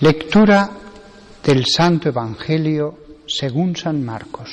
Lectura del Santo Evangelio según San Marcos.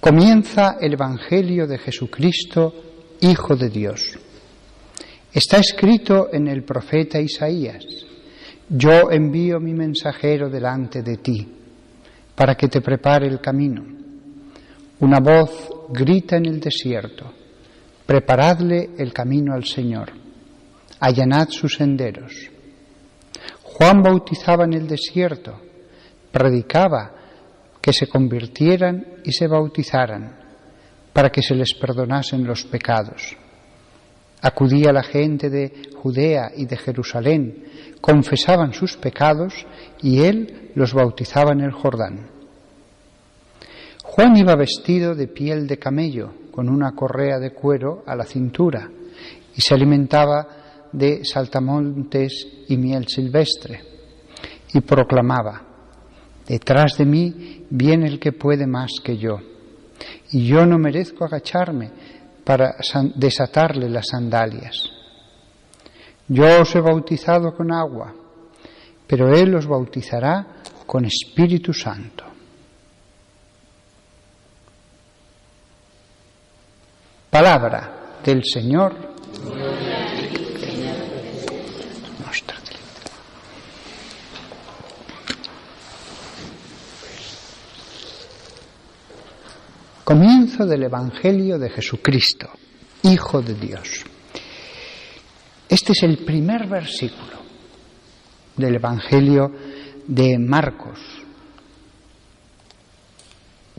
Comienza el Evangelio de Jesucristo, Hijo de Dios. Está escrito en el profeta Isaías: Yo envío mi mensajero delante de ti, para que te prepare el camino. Una voz grita en el desierto: preparadle el camino al Señor, allanad sus senderos. Juan bautizaba en el desierto, predicaba que se convirtieran y se bautizaran, para que se les perdonasen los pecados. Acudía la gente de Judea y de Jerusalén, confesaban sus pecados y él los bautizaba en el Jordán. Juan iba vestido de piel de camello, con una correa de cuero a la cintura, y se alimentaba de saltamontes y miel silvestre, y proclamaba: detrás de mí viene el que puede más que yo, y yo no merezco agacharme para desatarle las sandalias. Yo os he bautizado con agua, pero él os bautizará con Espíritu Santo. Palabra del Señor. Comienzo del Evangelio de Jesucristo, Hijo de Dios. Este es el primer versículo del Evangelio de Marcos.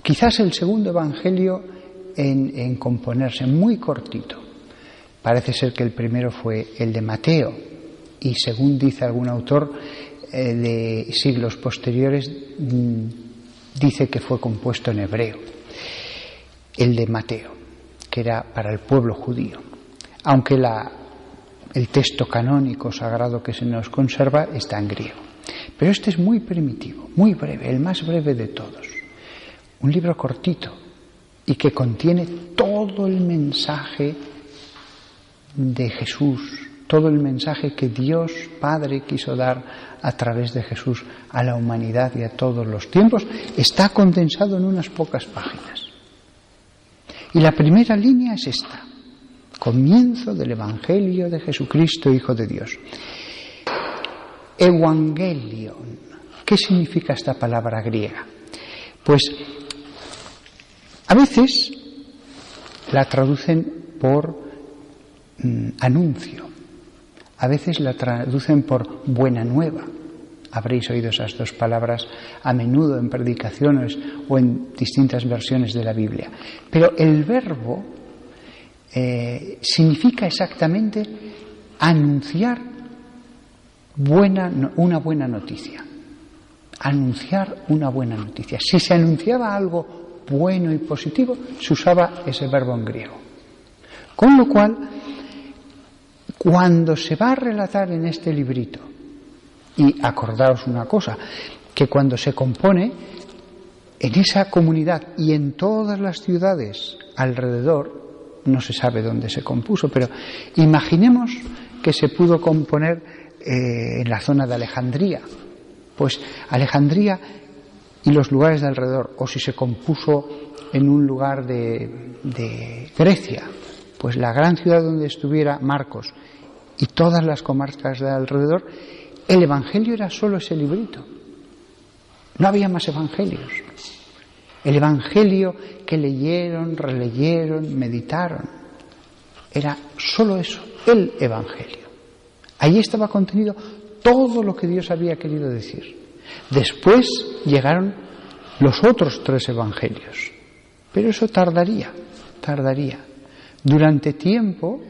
Quizás el segundo Evangelio en componerse, muy cortito. Parece ser que el primero fue el de Mateo, y según dice algún autor de siglos posteriores, dice que fue compuesto en hebreo. El de Mateo, que era para el pueblo judío, aunque el texto canónico sagrado que se nos conserva está en griego. Pero este es muy primitivo, muy breve, el más breve de todos. Un libro cortito y que contiene todo el mensaje de Jesús, todo el mensaje que Dios Padre quiso dar a través de Jesús a la humanidad y a todos los tiempos, está condensado en unas pocas páginas. Y la primera línea es esta: comienzo del Evangelio de Jesucristo, Hijo de Dios. Evangelion. ¿Qué significa esta palabra griega? Pues a veces la traducen por anuncio, a veces la traducen por buena nueva. Habréis oído esas dos palabras a menudo en predicaciones o en distintas versiones de la Biblia. Pero el verbo significa exactamente anunciar una buena noticia. Anunciar una buena noticia. Si se anunciaba algo bueno y positivo, se usaba ese verbo en griego. Con lo cual, cuando se va a relatar en este librito, y acordaos una cosa, que cuando se compone en esa comunidad y en todas las ciudades alrededor, no se sabe dónde se compuso, pero imaginemos que se pudo componer en la zona de Alejandría. Pues Alejandría y los lugares de alrededor, o si se compuso en un lugar de Grecia, pues la gran ciudad donde estuviera Marcos y todas las comarcas de alrededor. El Evangelio era solo ese librito. No había más evangelios. El Evangelio que leyeron, releyeron, meditaron, era solo eso, el Evangelio. Ahí estaba contenido todo lo que Dios había querido decir. Después llegaron los otros 3 evangelios. Pero eso tardaría. Durante tiempo,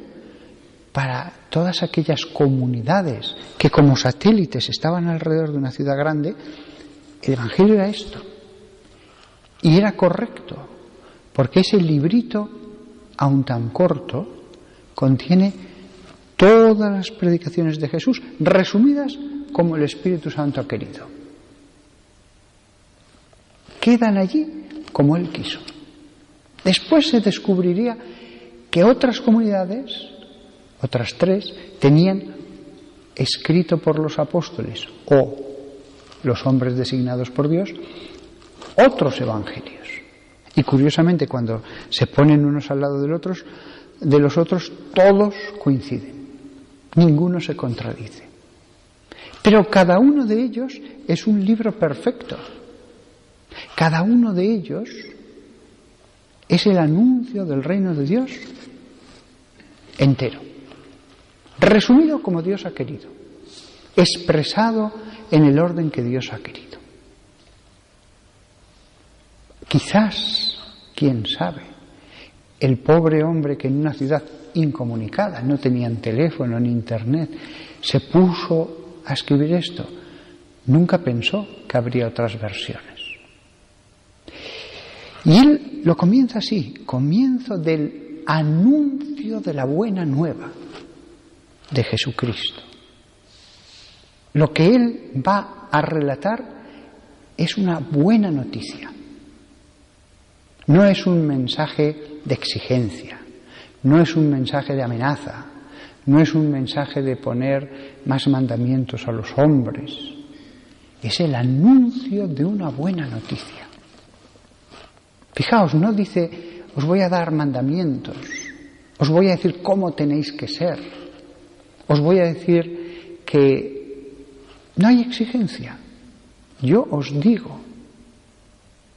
para todas aquellas comunidades que como satélites estaban alrededor de una ciudad grande, el Evangelio era esto. Y era correcto, porque ese librito, aun tan corto, contiene todas las predicaciones de Jesús, resumidas como el Espíritu Santo ha querido. Quedan allí como Él quiso. Después se descubriría que otras comunidades, otras 3 tenían escrito por los apóstoles o los hombres designados por Dios otros evangelios. Y curiosamente, cuando se ponen unos al lado de los otros, todos coinciden. Ninguno se contradice. Pero cada uno de ellos es un libro perfecto. Cada uno de ellos es el anuncio del reino de Dios entero, resumido como Dios ha querido, expresado en el orden que Dios ha querido. Quizás, quién sabe, el pobre hombre que en una ciudad incomunicada, no tenían teléfono ni internet, se puso a escribir esto, nunca pensó que habría otras versiones. Y él lo comienza así, comienzo del anuncio de la buena nueva de Jesucristo. Lo que él va a relatar es una buena noticia. No es un mensaje de exigencia, no es un mensaje de amenaza, no es un mensaje de poner más mandamientos a los hombres. Es el anuncio de una buena noticia. Fijaos, no dice, os voy a dar mandamientos, os voy a decir cómo tenéis que ser, os voy a decir que no hay exigencia. Yo os digo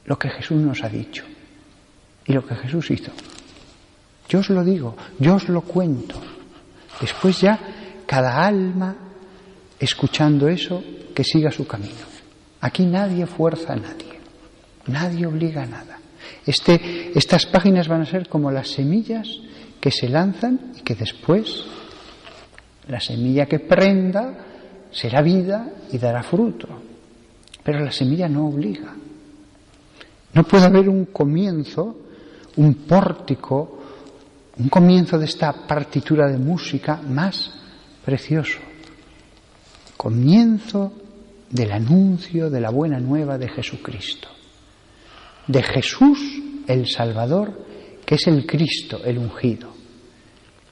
lo que Jesús nos ha dicho y lo que Jesús hizo. Yo os lo digo, yo os lo cuento. Después ya cada alma, escuchando eso, que siga su camino. Aquí nadie fuerza a nadie, nadie obliga a nada. Estas páginas van a ser como las semillas que se lanzan y que después la semilla que prenda será vida y dará fruto. Pero la semilla no obliga. No puede haber un comienzo, un pórtico, un comienzo de esta partitura de música más precioso. Comienzo del anuncio de la buena nueva de Jesucristo. De Jesús el Salvador, que es el Cristo, el ungido.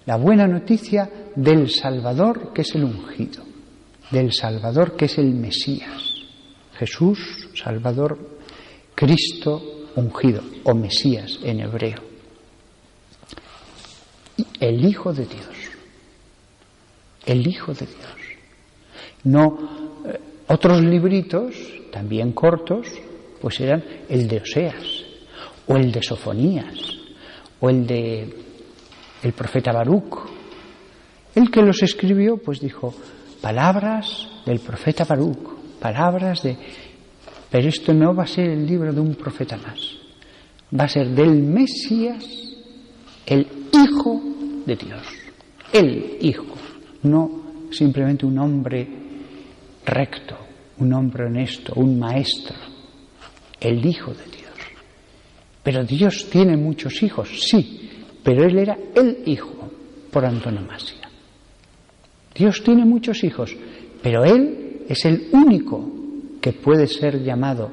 La buena noticia del Salvador, que es el ungido. Del Salvador, que es el Mesías. Jesús, Salvador, Cristo ungido, o Mesías en hebreo. Y el Hijo de Dios. El Hijo de Dios. No, otros libritos, también cortos, pues eran el de Oseas, o el de Sofonías, o el de el profeta Baruc. El que los escribió, pues dijo, palabras del profeta Baruc, palabras de... Pero esto no va a ser el libro de un profeta más, va a ser del Mesías, el Hijo de Dios, el Hijo, no simplemente un hombre recto, un hombre honesto, un maestro, el Hijo de Dios. Pero Dios tiene muchos hijos, sí, pero Él era el Hijo por antonomasia. Dios tiene muchos hijos, pero Él es el único que puede ser llamado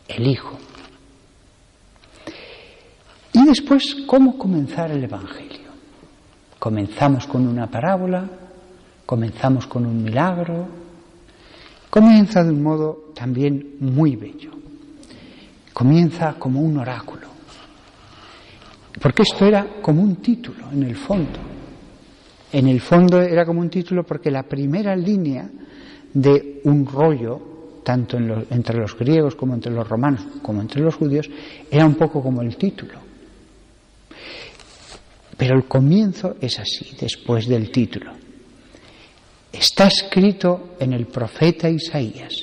el Hijo. Y después, ¿cómo comenzar el Evangelio? Comenzamos con una parábola, comenzamos con un milagro, comienza de un modo también muy bello. Comienza como un oráculo. Porque esto era como un título, en el fondo. En el fondo era como un título porque la primera línea de un rollo, tanto entre los griegos como entre los romanos, como entre los judíos, era un poco como el título. Pero el comienzo es así, después del título. Está escrito en el profeta Isaías: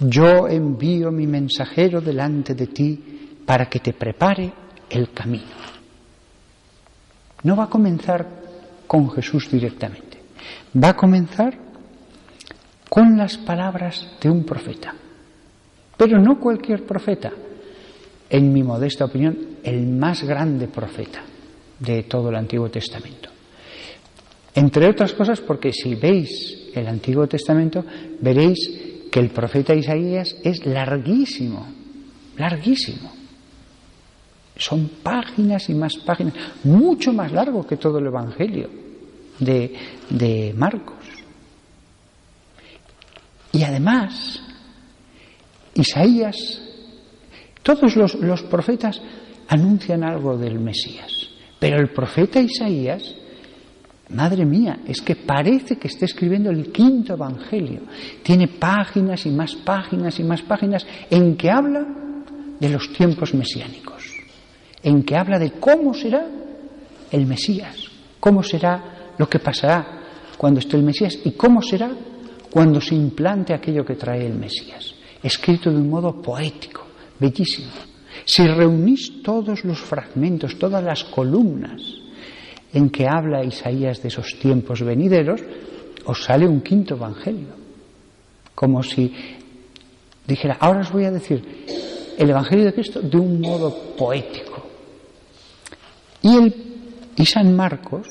yo envío mi mensajero delante de ti para que te prepare el camino. No va a comenzar con Jesús directamente, va a comenzar con las palabras de un profeta, pero no cualquier profeta, en mi modesta opinión, el más grande profeta de todo el Antiguo Testamento. Entre otras cosas porque si veis el Antiguo Testamento, veréis que el profeta Isaías es larguísimo, larguísimo. Son páginas y más páginas, mucho más largo que todo el Evangelio. de Marcos. Y además, Isaías, todos los profetas anuncian algo del Mesías, pero el profeta Isaías, madre mía, es que parece que está escribiendo el quinto evangelio. Tiene páginas y más páginas y más páginas en que habla de los tiempos mesiánicos, en que habla de cómo será el Mesías, cómo será lo que pasará cuando esté el Mesías y cómo será cuando se implante aquello que trae el Mesías. Escrito de un modo poético, bellísimo. Si reunís todos los fragmentos, todas las columnas en que habla Isaías de esos tiempos venideros, os sale un quinto evangelio. Como si dijera, ahora os voy a decir el evangelio de Cristo de un modo poético. Y San Marcos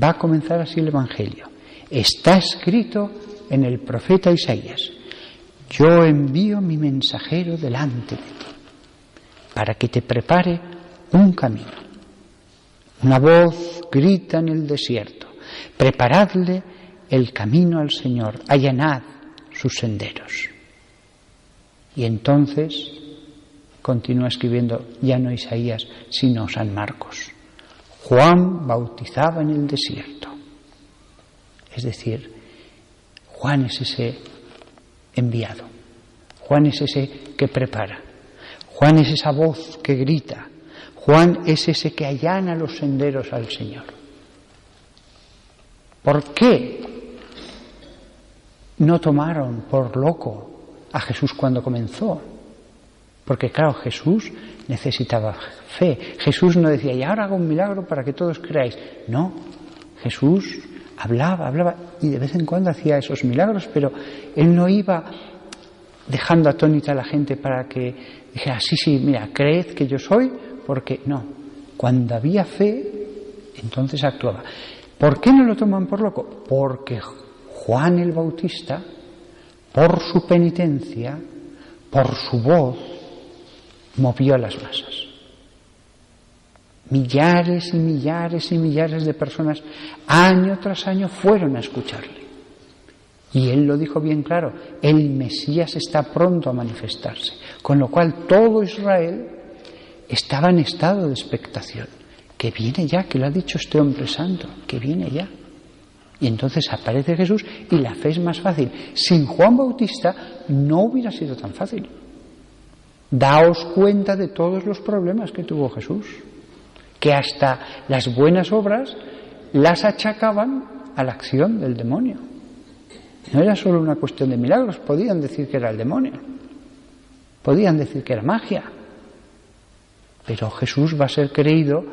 va a comenzar así el evangelio. Está escrito en el profeta Isaías: yo envío mi mensajero delante de ti, para que te prepare un camino. Una voz grita en el desierto: preparadle el camino al Señor, allanad sus senderos. Y entonces continúa escribiendo ya no Isaías, sino San Marcos. Juan bautizaba en el desierto. Es decir, Juan es ese enviado. Juan es ese que prepara. Juan es esa voz que grita. Juan es ese que allana los senderos al Señor. ¿Por qué no tomaron por loco a Jesús cuando comenzó? Porque claro, Jesús necesitaba fe. Jesús no decía, y ahora hago un milagro para que todos creáis. No, Jesús hablaba, y de vez en cuando hacía esos milagros, pero él no iba dejando atónita a la gente para que dijera, sí, mira, creed que yo soy, porque no. Cuando había fe, entonces actuaba. ¿Por qué no lo toman por loco? Porque Juan el Bautista, por su penitencia, por su voz, movió a las masas. Millares y millares y millares de personas, año tras año, fueron a escucharle. Y él lo dijo bien claro, el Mesías está pronto a manifestarse. Con lo cual todo Israel estaba en estado de expectación. Que viene ya, que lo ha dicho este hombre santo, que viene ya. Y entonces aparece Jesús y la fe es más fácil. Sin Juan Bautista no hubiera sido tan fácil. Daos cuenta de todos los problemas que tuvo Jesús, que hasta las buenas obras las achacaban a la acción del demonio. No era solo una cuestión de milagros, podían decir que era el demonio, podían decir que era magia, pero Jesús va a ser creído,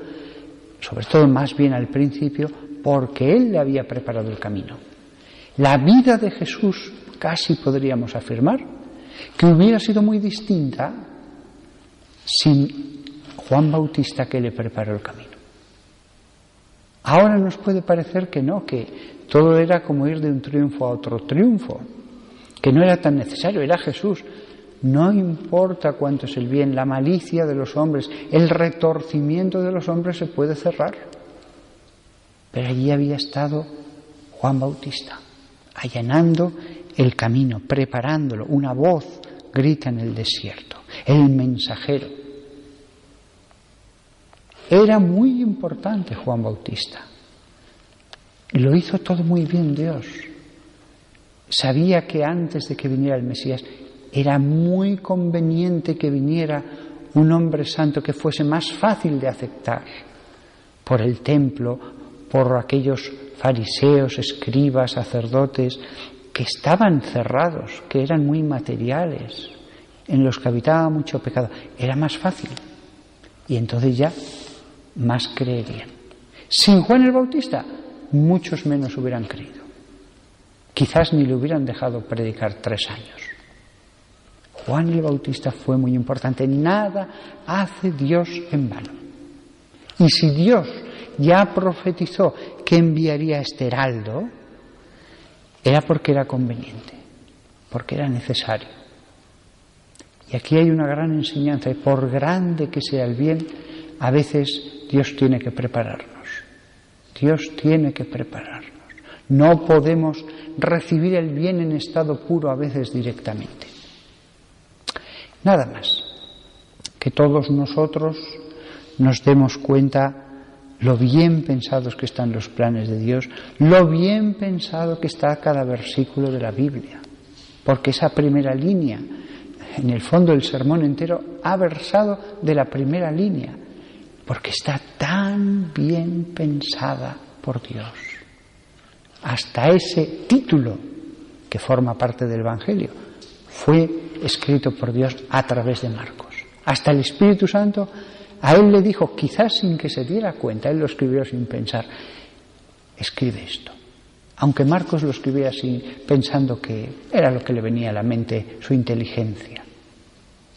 sobre todo más bien al principio, porque Él le había preparado el camino. La vida de Jesús, casi podríamos afirmar, que hubiera sido muy distinta sin Juan Bautista que le preparó el camino. Ahora nos puede parecer que no, que todo era como ir de un triunfo a otro triunfo, que no era tan necesario, era Jesús. No importa cuánto es el bien, la malicia de los hombres, el retorcimiento de los hombres se puede cerrar. Pero allí había estado Juan Bautista, allanando el camino, preparándolo. Una voz grita en el desierto, el mensajero. Era muy importante Juan Bautista. Lo hizo todo muy bien Dios. Sabía que antes de que viniera el Mesías era muy conveniente que viniera un hombre santo que fuese más fácil de aceptar por el templo, por aquellos fariseos, escribas, sacerdotes que estaban cerrados, que eran muy materiales, en los que habitaba mucho pecado. Era más fácil. Y entonces ya más creerían. Sin Juan el Bautista, muchos menos hubieran creído. Quizás ni le hubieran dejado predicar 3 años. Juan el Bautista fue muy importante. Nada hace Dios en vano. Y si Dios ya profetizó que enviaría a este heraldo, era porque era conveniente, porque era necesario. Y aquí hay una gran enseñanza, y por grande que sea el bien, a veces Dios tiene que prepararnos. Dios tiene que prepararnos. No podemos recibir el bien en estado puro a veces directamente. Nada más. Que todos nosotros nos demos cuenta lo bien pensados que están los planes de Dios, lo bien pensado que está cada versículo de la Biblia. Porque esa primera línea, en el fondo el sermón entero ha versado de la primera línea, porque está tan bien pensada por Dios. Hasta ese título, que forma parte del Evangelio, fue escrito por Dios a través de Marcos. Hasta el Espíritu Santo a él le dijo, quizás sin que se diera cuenta, él lo escribió sin pensar, escribe esto. Aunque Marcos lo escribía así, pensando que era lo que le venía a la mente, su inteligencia.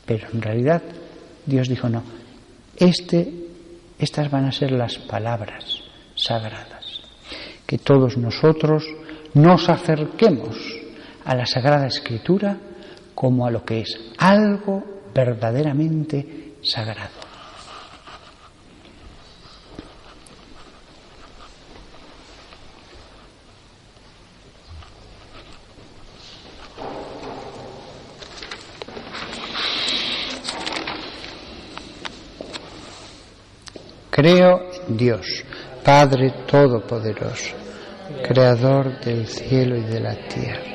Pero en realidad Dios dijo, no, estas van a ser las palabras sagradas. Que todos nosotros nos acerquemos a la Sagrada Escritura como a lo que es algo verdaderamente sagrado. Creo en Dios, Padre Todopoderoso, Creador del cielo y de la tierra.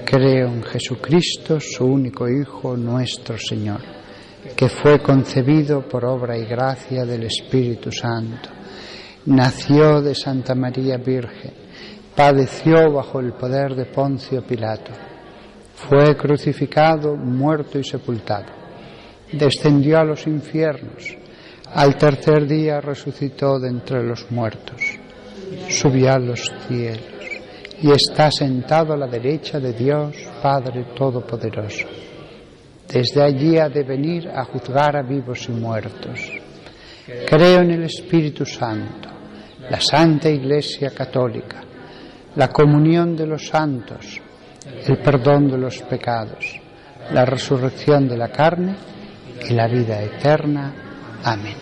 Creo en Jesucristo, su único Hijo, nuestro Señor, que fue concebido por obra y gracia del Espíritu Santo. Nació de Santa María Virgen, padeció bajo el poder de Poncio Pilato, fue crucificado, muerto y sepultado, descendió a los infiernos. Al tercer día resucitó de entre los muertos, subió a los cielos y está sentado a la derecha de Dios Padre Todopoderoso. Desde allí ha de venir a juzgar a vivos y muertos. Creo en el Espíritu Santo, la Santa Iglesia Católica, la comunión de los santos, el perdón de los pecados, la resurrección de la carne y la vida eterna. Amén.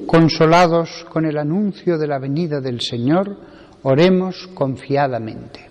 Consolados con el anuncio de la venida del Señor, oremos confiadamente.